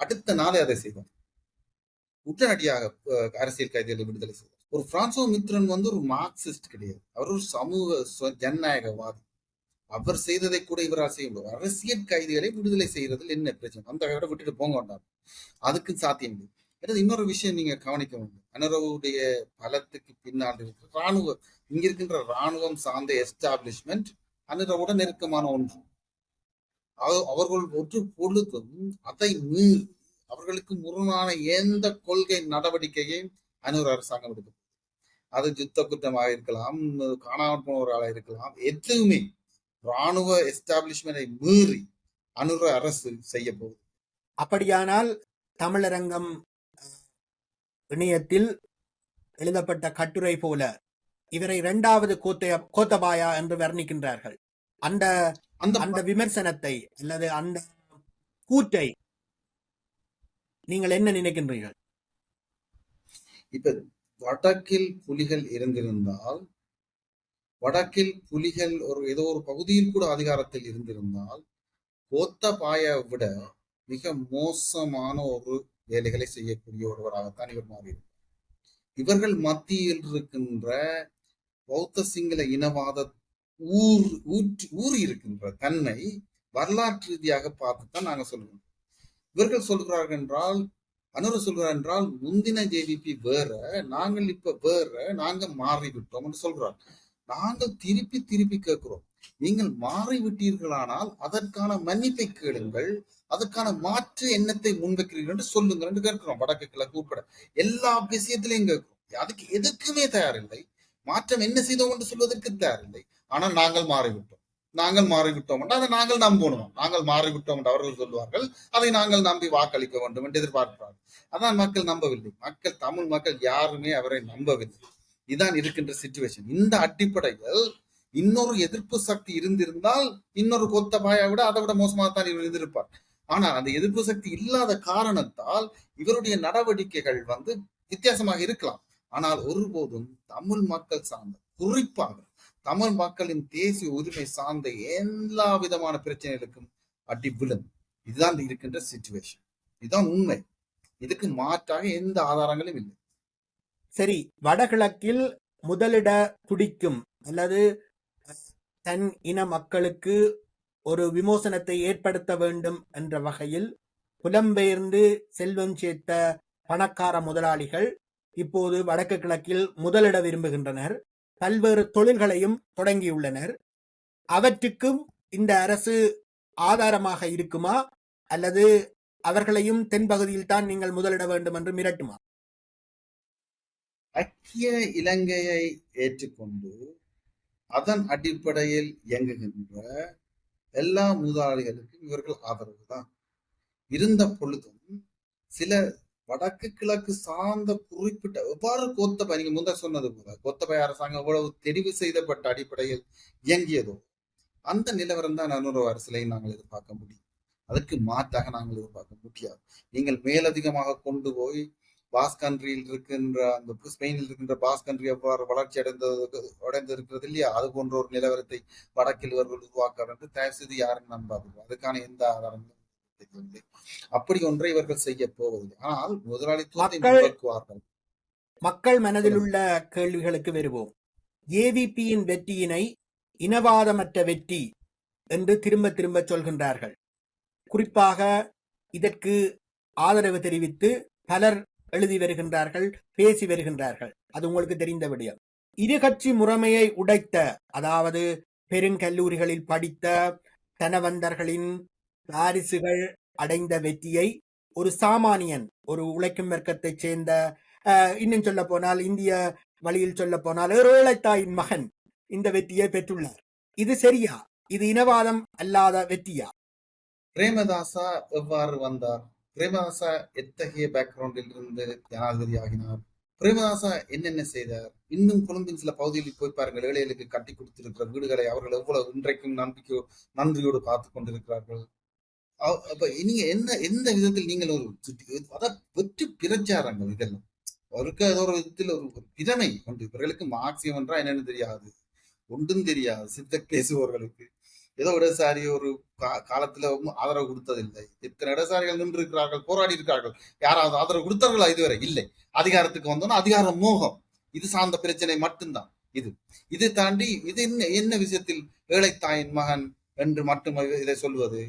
அடுத்த நாளே அதை செய்தார். உடனடியாக அரசியல் கைதிகளை விடுதலை செய்தார். ஒரு பிரான்சுவா மித்ரன் ஒரு மார்க்சிஸ்ட் கிடையாது. அவர் ஒரு சமூக ஜனநாயகவாதி. அவர் செய்ததை கூட இவரால் செய்ய முடியும். அரசியல் கைதிகளை விடுதலை செய்யறதுல என்ன பிரச்சனை? அந்த விட விட்டுட்டு போங்க வேண்டாம், அதுக்கு சாத்தியம் இல்லை. இன்னொரு விஷயம் நீங்க கவனிக்க வேண்டும். அனுரவுடைய பலத்துக்கு பின்னால் இருக்கிற ராணுவம், இங்க இருக்கின்ற ராணுவம் சார்ந்த எஸ்டாப்ளிஷ்மெண்ட் அனுரவோட நெருக்கமான ஒன்று. அவர்கள் ஒன்று பொழுதும் அதை மீறி அவர்களுக்கு முரணான எந்த கொள்கை நடவடிக்கையையும் அனுர அரசாங்கம் எடுக்கும். அது யுத்த குற்றமாக இருக்கலாம், காணாமல் போனவர்களாக இருக்கலாம், எதுவுமே ராணுவ எஸ்டாப்ளிஷ்மெண்டை மீறி அனுர அரசு செய்ய போகுது. அப்படியானால் தமிழரங்கம் இணையத்தில் எழுதப்பட்ட கட்டுரை போல இவரை இரண்டாவது கோத்தபாயா என்று வர்ணிக்கின்றார்கள். அந்த அந்த விமர்சனத்தை அல்லது அந்த கூற்றை நீங்கள் என்ன நினைக்கின்றீர்கள்? இப்ப வடக்கில் புலிகள் இருந்திருந்தால், வடக்கில் புலிகள் ஏதோ ஒரு பகுதியில் கூட அதிகாரத்தில் இருந்திருந்தால், கோத்தபாயை விட மிக மோசமான ஒரு வேலைகளை செய்யக்கூடிய ஒருவராகத்தான் இவர் மாறியிருப்பார். இவர்கள் மத்தியில் இருக்கின்ற பௌத்த சிங்கள இனவாத ஊறி இருக்கின்ற தன்மை வரலாற்று ரீதியாக பார்த்துத்தான் நாங்க சொல்லுவோம். இவர்கள் சொல்கிறார்கள் என்றால், அனுர சொல்கிறார் என்றால், முந்தின ஜேவிபி வேற, நாங்கள் இப்ப வேற, நாங்க மாறிவிட்டோம் என்று சொல்கிறார். நாங்கள் திருப்பி திருப்பி கேட்கிறோம், நீங்கள் மாறிவிட்டீர்களானால் அதற்கான மன்னிப்பை கேளுங்கள், அதற்கான மாற்று எண்ணத்தை முன்வைக்கிறீர்கள் என்று சொல்லுங்கள் என்று கேட்கிறோம். வடக்கு கிழக்கு உட்பட எல்லா விஷயத்திலையும் கேட்கிறோம். அதுக்கு எதுக்குமே தயாரில்லை. மாற்றம் என்ன செய்தோம் என்று சொல்வதற்கு தயாரில்லை. ஆனால் நாங்கள் மாறிவிட்டோம் என்று அதை நாங்கள் நம்பணும். நாங்கள் மாறிவிட்டோம் என்று அவர்கள் சொல்லுவார்கள். அதை நாங்கள் நம்பி வாக்களிக்க வேண்டும் என்று எதிர்பார்க்கிறார்கள். அதான் மக்கள் நம்பவில்லை. தமிழ் மக்கள் யாருமே அவரை நம்பவில்லை. இதுதான் இருக்கின்ற சிச்சுவேஷன். இந்த அடிப்படையில் இன்னொரு எதிர்ப்பு சக்தி இருந்திருந்தால் இன்னொரு கோத்தபாயை விட அதை விட மோசமாக தான் இவர் இருந்திருப்பார். ஆனால் அந்த எதிர்ப்பு சக்தி இல்லாத காரணத்தால் இவருடைய நடவடிக்கைகள் வித்தியாசமாக இருக்கலாம். ஆனால் ஒருபோதும் தமிழ் மக்கள் சார்ந்த, குறிப்பாக தமிழ் மக்களின் தேசிய உரிமை சார்ந்த எல்லா விதமான பிரச்சனைகளுக்கும் அடி விழும். இதுதான் இருக்கின்ற சிச்சுவேஷன். இதுதான் உண்மை. இதுக்கு மாற்றாக எந்த ஆதாரங்களும் இல்லை. சரி, வடகிழக்கில் முதலிட துடிக்கும் அல்லது தன் இன மக்களுக்கு ஒரு விமோசனத்தை ஏற்படுத்த வேண்டும் என்ற வகையில் புலம்பெயர்ந்து செல்வம் சேர்த்த பணக்கார முதலாளிகள் இப்போது வடக்கு கிழக்கில் முதலிட விரும்புகின்றனர். பல்வேறு தொழில்களையும் தொடங்கியுள்ளனர். அவற்றுக்கும் இந்த அரசு ஆதாரமாக இருக்குமா, அல்லது அவர்களையும் தென்பகுதியில் தான் நீங்கள் முதலிட வேண்டும் என்று மிரட்டுமா? ஐக்கிய இலங்கையை ஏற்றுக்கொண்டு அதன் அடிப்படையில் இயங்குகின்ற எல்லா முதலாளிகளுக்கும் இவர்கள் ஆதரவு தான் இருந்த பொழுதும் சில வடக்கு கிழக்கு சார்ந்த குறிப்பிட்ட எவ்வாறு கோத்தபாய, நீங்க முன்னர் சொன்னது போல கோத்தபாய அரசாங்கம் எவ்வளவு தெரிவு செய்யப்பட்ட அடிப்படையில் இயங்கியதோ அந்த நிலவரம் தான் அனுர அரசியலை நாங்கள் எதிர்பார்க்க முடியும். அதற்கு மாற்றாக நாங்கள் எதிர்பார்க்க முடியாது. நீங்கள் மேலதிகமாக கொண்டு போய் பாஸ் கண்ட்ரியில் இருக்கின்ற அந்த ஸ்பெயினில் இருக்கின்ற பாஸ் கண்ட்ரி எவ்வாறு வளர்ச்சி அடைந்திருக்கிறது இல்லையா, அது போன்ற ஒரு நிலவரத்தை வடக்கில் இவர்கள் உருவாக்குறார் என்று தயவு செய்து யாரும் நம்பாதீர்கள். அதுக்கான எந்த ஆதாரங்களும் தெரியவில்லை. அப்படி ஒன்றை இவர்கள் செய்ய போவதில்லை. ஆனால் முதலாளித்துவத்தை முடக்குவார்கள். மக்கள் மனதில் உள்ள கேள்விகளுக்கு வருவோம். ஏவிபியின் வெற்றியினை இனவாதமற்ற வெற்றி என்று திரும்ப திரும்ப சொல்கின்றார்கள். குறிப்பாக இதற்கு ஆதரவு தெரிவித்து பலர் எழுதி வருகின்றார்கள், பேசி வருகின்றார்கள். அது உங்களுக்கு தெரிந்த விடயம். இரு கட்சி முறைமையை உடைத்த, அதாவது பெருங்கல்லூரிகளில் படித்த தனவந்தர்களின் வாரிசுகள் அடைந்த வெற்றியை ஒரு சாமானியன், ஒரு உழைக்கும் வர்க்கத்தைச் சேர்ந்த, இன்னும் சொல்ல போனால் இந்திய வழியில் சொல்ல போனால் ஒரு ஏழைத்தாயின் மகன் இந்த வெற்றியை பெற்றுள்ளார். இது சரியா? இது இனவாதம் அல்லாத வெற்றியா? பிரேமதாசா எவ்வாறு வந்தார்? பிரேமதாசா எத்தகைய பேக்ரவுண்டில் இருந்து ஜனாதிபதி ஆகினார்? பிரேமதாசா என்னென்ன செய்தார்? இன்னும் கொழும்பின் சில பகுதிகளில் போய் பாருங்கள். ஏழைகளுக்கு கட்டி கொடுத்திருக்கிற வீடுகளை அவர்கள் எவ்வளவு இன்றைக்கும் நன்றியோடு பார்த்து கொண்டிருக்கிறார்கள். அப்ப நீங்க எந்த விதத்தில் நீங்கள் ஒரு அதான் வெற்றி பிரச்சாரங்கள் இதெல்லாம் அவருக்கு ஏதோ ஒரு விதத்தில் ஒரு திறமை உண்டு. இவர்களுக்கு மார்க்சியம் என்றா என்னன்னு தெரியாது, ஒன்றும் தெரியாது. சித்தக் பேசுபவர்களுக்கு ஏதோ இடதுசாரி ஒரு காலத்துல ஆதரவு கொடுத்ததில்லை. எத்தனை இடதுசாரிகள் நின்று இருக்கிறார்கள், போராடி இருக்கிறார்கள். யாராவது ஆதரவு கொடுத்தார்களா? இதுவரை இல்லை. அதிகாரத்துக்கு வந்தோம்னா அதிகார மோகம், இது சார்ந்த பிரச்சனை மட்டும்தான். இதை தாண்டி இது என்ன விஷயத்தில் ஏழைத்தாயின் மகன் என்று மட்டும் இதை சொல்வது,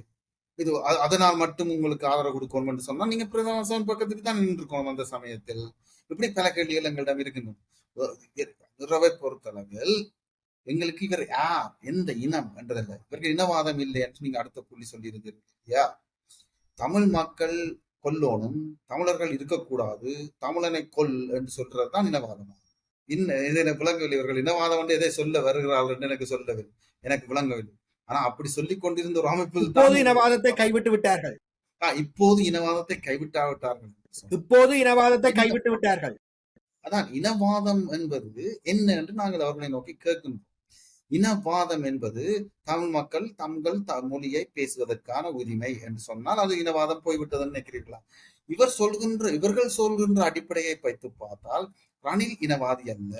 இது அதனால் மட்டும் உங்களுக்கு ஆதரவு கொடுக்கணும் என்று சொன்னா நீங்க பிரதமர் பக்கத்துக்கு தான் நின்று இருக்கணும் அந்த சமயத்தில். இப்படி பல கேள்விகள் எங்களிடம் இருக்கின்றன. பொறுத்தளவில் எங்களுக்கு இவர் யார், எந்த இனம் என்றதில்லை, இவர்கள் இனவாதம் இல்லை என்று நீங்க அடுத்த புள்ளி சொல்லி இருந்தீர்கள் இல்லையா? தமிழ் மக்கள் கொல்லோனும், தமிழர்கள் இருக்கக்கூடாது, தமிழனை கொல் என்று சொல்றதுதான் இனவாதமா? இது எனக்கு விளங்கவில்லை. இவர்கள் இனவாதம் என்று எதை சொல்ல வருகிறார்கள் என்று எனக்கு சொல்லவில்லை, எனக்கு விளங்கவில்லை. ஆனா அப்படி சொல்லிக் கொண்டிருந்த ஒரு அமைப்பில் இப்போது இனவாதத்தை கைவிட்டு விட்டார்கள். இப்போது இனவாதத்தை கைவிட்டாவிட்டார்கள். இப்போது இனவாதத்தை கைவிட்டு விட்டார்கள். அதான் இனவாதம் என்பது என்ன என்று நாங்கள் அவர்களை நோக்கி கேட்கின்றோம். இனவாதம் என்பது தமிழ் மக்கள் தங்கள் மொழியை பேசுவதற்கான உரிமை என்று சொன்னால் அது இனவாதம் போய்விட்டதுன்னு நினைக்கிறீர்களா? இவர்கள் சொல்கின்ற அடிப்படையை வைத்து பார்த்தால் ரணில் இனவாதி அல்ல,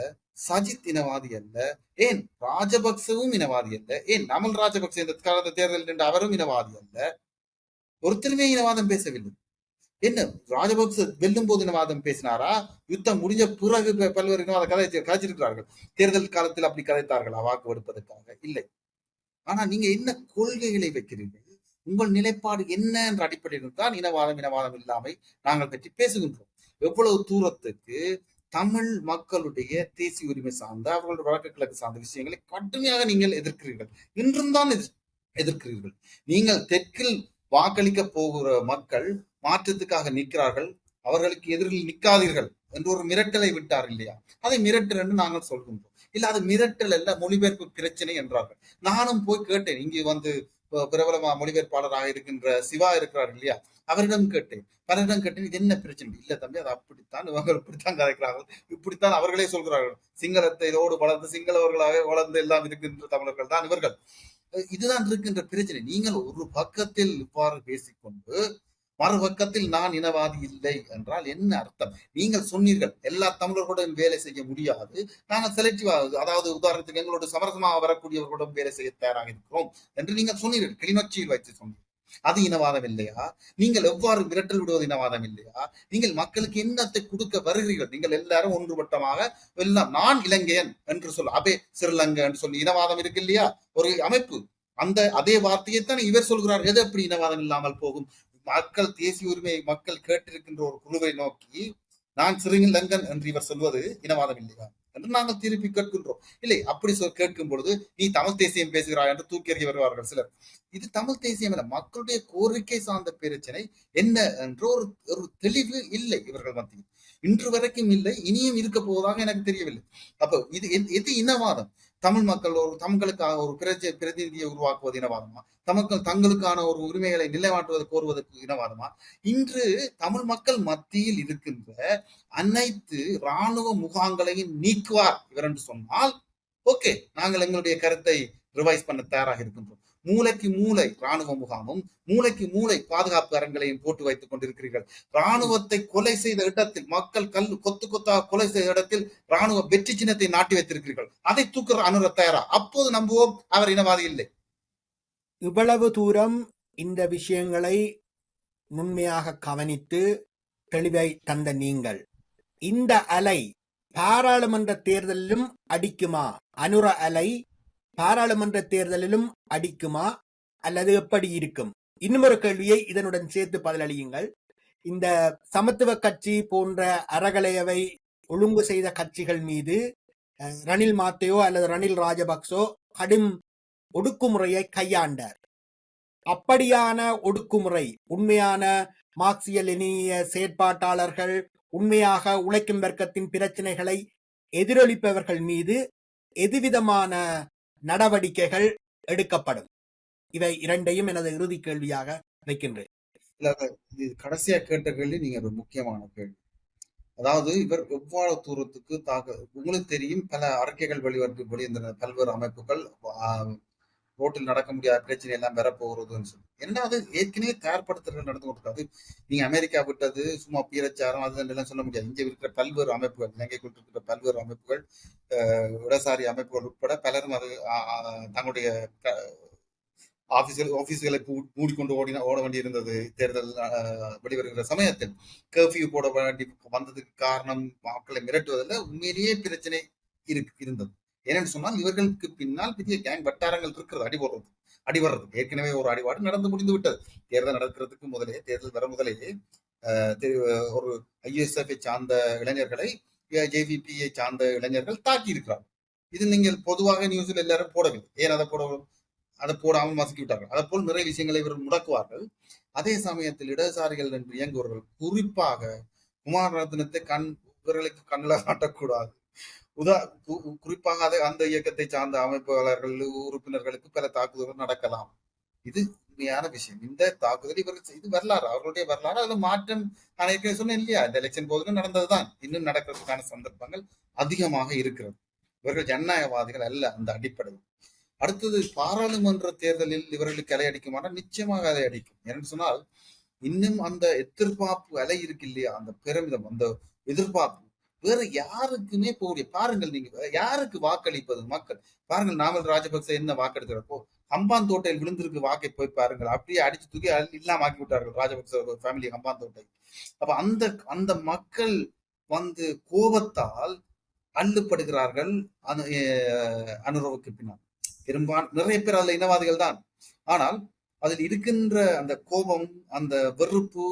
சஜித் இனவாதி அல்ல, ஏன் ராஜபக்சவும் இனவாதி அல்ல, ஏன் நமல் ராஜபக்ச இந்த காலத்து தேர்தல் என்று அவரும் இனவாதி அல்ல. ஒருத்தருமே இனவாதம் பேசவில்லை. என்ன ராஜபக்ச வெல்லும் போது இனவாதம் பேசினாரா? யுத்தம் முடிஞ்ச பிறகு பல்வேறு இனவாத கதைச்சிருக்கிறார்கள். தேர்தல் காலத்தில் அப்படி கதைத்தார்களா வாக்கு எடுப்பதற்காக? இல்லை. ஆனா நீங்க என்ன கொள்கைகளை வைக்கிறீர்கள், உங்கள் நிலைப்பாடு என்ன என்ற அடிப்படையில் தான் இனவாதம் இல்லாமை நாங்கள் பற்றி பேசுகின்றோம். எவ்வளவு தூரத்துக்கு தமிழ் மக்களுடைய தேசிய உரிமை சார்ந்த அவர்களுடைய வழக்கு கிழக்கு சார்ந்த விஷயங்களை கடுமையாக நீங்கள் எதிர்க்கிறீர்கள். இன்றும் தான் எதிர்க்கிறீர்கள். நீங்கள் தெற்கில் வாக்களிக்க போகிற மக்கள் மாற்றத்துக்காக நிற்கிறார்கள், அவர்களுக்கு எதிரில் நிற்காதீர்கள் என்று ஒரு மிரட்டலை விட்டார் இல்லையா? அதை மிரட்டல் என்று நாங்கள் சொல்கின்றோம். இல்ல அது மிரட்டல் அல்ல, மொழிபெயர்ப்பு பிரச்சனை என்றார்கள். நானும் போய் கேட்டேன். இங்கு வந்து பிரபலமா மொழிபெயர்ப்பாளராக இருக்கின்ற சிவா இருக்கிறார் இல்லையா, அவரிடம் கேட்டேன், பலரிடம் கேட்டேன், இது என்ன பிரச்சனை? இல்ல தம்பி, அது அப்படித்தான், இவங்க இப்படித்தான் கதைக்கிறார்கள், இப்படித்தான் அவர்களே சொல்கிறார்கள். சிங்களத்தை இதோடு வளர்ந்து சிங்களவர்களாக வளர்ந்து எல்லாம் இருக்கின்ற தமிழர்கள் தான் இவர்கள். இதுதான் இருக்கின்ற பிரச்சனை. நீங்கள் ஒரு பக்கத்தில் இவ்வாறு பேசிக்கொண்டு மறுபக்கத்தில் நான் இனவாதி இல்லை என்றால் என்ன அர்த்தம்? நீங்கள் சொன்னீர்கள் எல்லா தமிழர்களுடன் வேலை செய்ய முடியாது, நாங்கள் செலக்டிவாக, அதாவது உதாரணத்துக்கு எங்களோட சமரசமாக வரக்கூடியவர்களுடன் வேலை செய்ய தயாராக இருக்கிறோம் என்று நீங்கள் சொன்னீர்கள். கிளிநொச்சியில் வைத்து சொன்னீர்கள். அது இனவாதம் இல்லையா? நீங்கள் எவ்வாறு மிரட்டல் விடுவது இனவாதம் இல்லையா? நீங்கள் மக்களுக்கு என்னத்தை கொடுக்க வருகிறீர்கள்? நீங்கள் எல்லாரும் ஒன்றுபட்டமாக எல்லாம் நான் இலங்கையன் என்று சொல்ல, அபே ஸ்ரீலங்கா என்று சொல்லி இனவாதம் இருக்கு இல்லையா? ஒரு அமைப்பு அந்த அதே வார்த்தையைத்தான் இவர் சொல்கிறார். எது எப்படி இனவாதம் இல்லாமல் போகும்? மக்கள் தேசிய உரிமையை மக்கள் கேட்டிருக்கின்ற ஒரு குழுவை நோக்கி நான் ஸ்ரீலங்கன் என்று இவர் சொல்வது இனவாதம் இல்லையா என்று நாங்கள் திருப்பி கேட்கின்றோம். இல்லை, அப்படி கேட்கும் பொழுது நீ தமிழ் தேசியம் பேசுகிறாய் என்று தூக்கி எறிய வருவார்கள் சிலர். இது தமிழ் தேசியம் அல்ல, மக்களுடைய கோரிக்கை சார்ந்த பிரச்சனை என்ன என்ற ஒரு தெளிவு இல்லை இவர்கள் மத்தியில். இன்று வரைக்கும் இல்லை, இனியும் இருக்க போவதாக எனக்கு தெரியவில்லை. அப்போ இது இனவாதம். தமிழ் மக்கள் ஒரு தங்களுக்காக ஒரு பிரதிநிதியை உருவாக்குவது இனவாதமா? தங்களுக்கான ஒரு உரிமைகளை நிலைநாட்டுவது கோருவதற்கு இனவாதமா? இன்று தமிழ் மக்கள் மத்தியில் இருக்கின்ற அனைத்து இராணுவ முகாம்களையும் நீக்குவார் இவர் என்று சொன்னால் ஓகே, நாங்கள் எங்களுடைய கருத்தை ரிவைஸ் பண்ண தயாராக இருக்கின்றோம். மூளைக்கு மூளை ராணுவ முகாமும் மூளைக்கு மூளை பாதுகாப்பு அரங்களையும் போட்டு வைத்துக் கொண்டிருக்கிறீர்கள். ராணுவத்தை கொலை செய்த இடத்தில், மக்கள் கொத்து கொத்தாக கொலை செய்த இடத்தில் ராணுவ வெற்றி சின்னத்தை நாட்டி வைத்திருக்கிறீர்கள். அதை தூக்குற அனுர தயாரா? அப்போது நம்புவோம் அவர் இனவாதி இல்லை. இவ்வளவு தூரம் இந்த விஷயங்களை நுண்மையாக கவனித்து தெளிவை தந்த நீங்கள், இந்த அலை பாராளுமன்ற தேர்தலிலும் அடிக்குமா? அனுர அலை பாராளுமன்ற தேர்தலிலும் அடிக்குமா அல்லது எப்படி இருக்கும்? இன்னும் கேள்வியை இதனுடன் சேர்த்து பதிலளியுங்கள். இந்த சமத்துவ கட்சி போன்ற அறகலையவை ஒழுங்கு செய்த கட்சிகள் மீது ரணில் மாத்தேயோ அல்லது ரணில் ராஜபக்சோ கடும் ஒடுக்குமுறையை கையாண்டார். அப்படியான ஒடுக்குமுறை உண்மையான மார்க்சிய லெனினிய செயற்பாட்டாளர்கள், உண்மையாக உழைக்கும் வர்க்கத்தின் பிரச்சனைகளை எதிரொலிப்பவர்கள் மீது எதுவிதமான நடவடிக்கைகள் எடுக்கப்படும்? இவை இரண்டையும் எனது இறுதி கேள்வியாக வைக்கின்றேன். இல்ல இது கடைசியா கேட்ட கேள்வி நீங்க ஒரு முக்கியமான கேள்வி. அதாவது இவர் எவ்வாறு தூரத்துக்கு உங்களுக்கு தெரியும் பல அறிக்கைகள் வெளிவந்தன பல்வேறு அமைப்புகள் ரோட்டில் நடக்க முடியாத பிரச்சனை எல்லாம் வரப்போகிறதுன்னு சொல்லி என்ன அது ஏற்கனவே தயார்படுத்துதல் நடந்து கொண்டிருக்காது. நீங்க அமெரிக்கா விட்டது சும்மா பிரச்சாரம் அது எல்லாம் சொல்ல முடியாது. இங்க இருக்கிற பல்வேறு அமைப்புகள், இலங்கைக்குள் இருக்கிற பல்வேறு அமைப்புகள், இடதுசாரி அமைப்புகள் உட்பட பலரும் அது தங்களுடைய ஆபீஸ்களை மூடிக்கொண்டு ஓட வேண்டி இருந்தது. தேர்தல் வெளிவருகிற சமயத்தில் கர்ஃபியூ போட வேண்டி வந்ததுக்கு காரணம் மக்களை மிரட்டுவதில் உண்மையிலேயே பிரச்சனை இருந்தது. ஏனென்று சொன்னால் இவர்களுக்கு பின்னால் பெரிய கேங் வட்டாரங்கள் இருக்கிறது. அடிவர்றதுக்கு ஏற்கனவே ஒரு அடிபாடு நடந்து முடிந்து விட்டது. தேர்தல் நடக்கிறதுக்கு முதலே, தேர்தல் வர முதலேயே ஒரு ஐஎஸ்எஃப் சார்ந்த இளைஞர்களை, ஜேவிபியை சார்ந்த இளைஞர்கள் தாக்கி இருக்கிறார். இது நீங்கள் பொதுவாக நியூஸில் எல்லாரும் போடவில்லை. ஏன் அதை போடாமல் மசுக்கி விட்டார்கள். அதை போல் நிறைய விஷயங்களை இவர்கள் முடக்குவார்கள். அதே சமயத்தில் இடதுசாரிகள் என்று இயங்குவர்கள் குறிப்பாக குமார் ரத்னத்தை இவர்களுக்கு கண்ணில் காட்டக்கூடாது. குறிப்பாக அந்த இயக்கத்தை சார்ந்த அமைப்பாளர்கள், உறுப்பினர்களுக்கு பல தாக்குதல்கள் நடக்கலாம். இது உண்மையான விஷயம். இந்த தாக்குதல் இவர்கள் இது வரலாறு, அவர்களுடைய வரலாறு. அதுல மாற்றம் நான் ஏற்கனவே சொன்னேன் இல்லையா, இந்த எலெக்ஷன் போது நடந்ததுதான். இன்னும் நடக்கிறதுக்கான சந்தர்ப்பங்கள் அதிகமாக இருக்கிறது. இவர்கள் ஜனநாயகவாதிகள் அல்ல அந்த அடிப்படையில். அடுத்தது பாராளுமன்ற தேர்தலில் இவர்களுக்கு அலை அடிக்குமானால் நிச்சயமாக அலை அடிக்கும். ஏன்னு சொன்னால் இன்னும் அந்த எதிர்பார்ப்பு அலை இருக்கு இல்லையா, அந்த பெருமிதம், அந்த எதிர்பார்ப்பு வேற யாருக்குமே போக பாருங்கள். நீங்க யாருக்கு வாக்களிப்பது மக்கள் பாருங்கள். நாமல் ராஜபக்சே என்ன வாக்கெடுக்கிறப்போ ஹம்பான் தோட்டையில் விழுந்திருக்கு வாக்கை போய் பாருங்கள். அப்படியே அடிச்சு தூக்கி இல்லாம ஆக்கி விட்டார்கள் ராஜபக்சே ஃபேமிலி ஹம்பான் தோட்டை. அப்ப அந்த மக்கள் வந்து கோபத்தால் அள்ளுப்படுகிறார்கள் அனுரவுக்கு பின்னால். நிறைய பேர் அதுல இனவாதிகள் தான். ஆனால் அதில் இருக்கின்ற அந்த கோபம், அந்த வெறுப்பு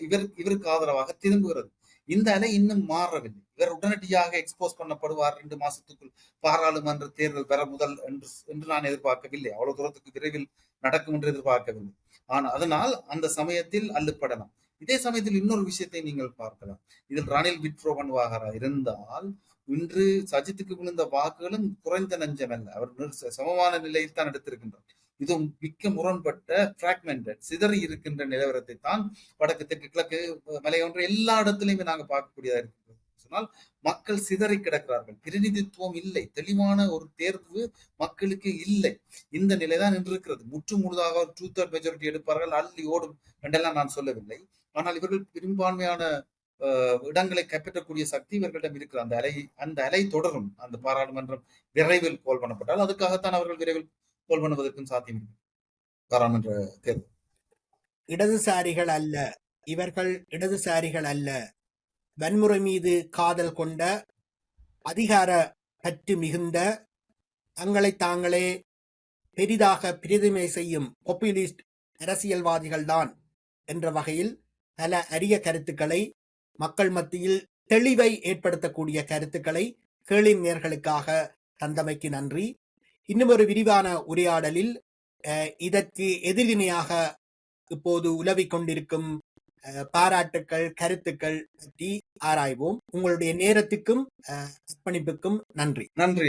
இவருக்கு ஆதரவாக திரும்புகிறது. இந்த அலை இன்னும் மாறவில்லை. இவர் உடனடியாக எக்ஸ்போஸ் பண்ணப்படுவார் 2 மாசத்துக்குள் பாராளுமன்ற தேர்தல் பெற முதல் என்று நான் எதிர்பார்க்கவில்லை. அவ்வளவு தூரத்துக்கு விரைவில் நடக்கும் என்று எதிர்பார்க்கவில்லை. ஆனால் அதனால் அந்த சமயத்தில் அள்ளுப்படலாம். இதே சமயத்தில் இன்னொரு விஷயத்தை நீங்கள் பார்க்கலாம். இதில் ரணில் விட்ரோவன்வாகரா இருந்தால் இன்று சஜித்துக்கு விழுந்த வாக்குகளும் குறைந்த நஞ்சமல்ல. அவர் சமமான நிலையில் தான் எடுத்திருக்கின்றார். இது மிக்க முரண்பட்ட பிராக்மெண்டட் சிதறி இருக்கின்ற நிலவரத்தை தான் வடக்கு தெற்கு கிழக்கு மலையொன்று எல்லா இடத்திலையுமே நாங்கள் பார்க்கக்கூடியதா இருக்கிறது. சொன்னால் மக்கள் சிதறி கிடக்கிறார்கள். பிரதிநிதித்துவம் இல்லை. தெளிவான ஒரு தேர்வு மக்களுக்கு இல்லை. இந்த நிலைதான் நின்று இருக்கிறது. முற்று முழுதாக ஒரு 2/3 மெஜாரிட்டி எடுப்பார்கள், அள்ளி ஓடும் என்றெல்லாம் நான் சொல்லவில்லை. ஆனால் இவர்கள் பெரும்பான்மையான இடங்களை கைப்பற்றக்கூடிய சக்தி இவர்களிடம் இருக்கிற அந்த அலை தொடரும். அந்த பாராளுமன்றம் விரைவில் கோல் பண்ணப்பட்டால் அதுக்காகத்தான் அவர்கள் விரைவில் கோல் பண்ணுவதற்கும் சாத்தியம் இருக்கு. பாராளுமன்ற தேர்தல் இடதுசாரிகள் அல்ல, இவர்கள் இடதுசாரிகள் அல்ல. வன்முறை மீது காதல் கொண்ட, அதிகார பற்று மிகுந்த, தங்களை தாங்களே பெரிதாக பிரதிமை செய்யும் பாப்புலிஸ்ட் அரசியல்வாதிகள் தான் என்ற வகையில் பல அரிய கருத்துக்களை, மக்கள் மத்தியில் தெளிவை ஏற்படுத்தக்கூடிய கருத்துக்களை கேளின் நேயர்களுக்காக தந்தமைக்கு நன்றி. இன்னும் ஒரு விரிவான உரையாடலில் இதற்கு எதிர்வினையாக இப்போது உலவிக் கொண்டிருக்கும் பாராட்டுக்கள், கருத்துக்கள் பற்றி ஆராய்வோம். உங்களுடைய நேரத்துக்கும் அர்ப்பணிப்புக்கும் நன்றி. நன்றி.